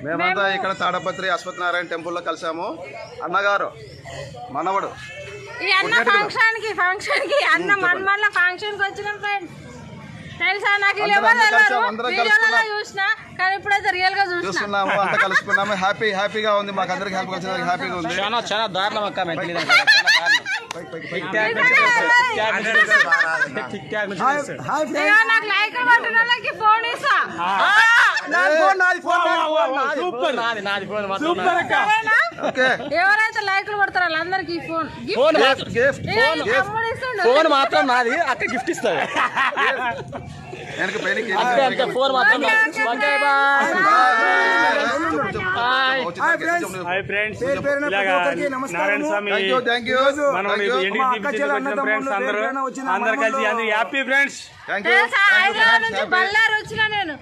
మేమంతా ఇక్కడ తాడపత్రి అశ్వత్థనారాయణ టెంపుల్లో కలిసాము. అన్నగారు మనవడు ఫంక్షన్ కి అన్న మన్మల్ల ఫంక్షన్ కి వచ్చిన ఫ్రెండ్స్ తెలుసా. నాకు చూసినా కానీ ఇప్పుడైతే రియల్ గా చూస్తున్నాము. అంతా కలుసుకున్నాము. హ్యాపీగా ఉంది. మాకు అందరికి హెల్ప్ వచ్చినందుకు హ్యాపీగా ఉంది. చాలా దారుణం అక్క. నాకు లైక్ పట్టిన వాళ్ళకి ఫోన్ ఇస్తా. ఎవరైతే లైక్లు పడతారో వాళ్ళందరికి ఫోన్ ఫోన్ మాత్రం నాది. అక్క గిఫ్ట్ ఇస్తుంది. ఫోన్ మాత్రం నారాయణ స్వామి అందరు కలిసి హ్యాపీ ఫ్రెండ్స్. బళ్ళారు వచ్చిన నేను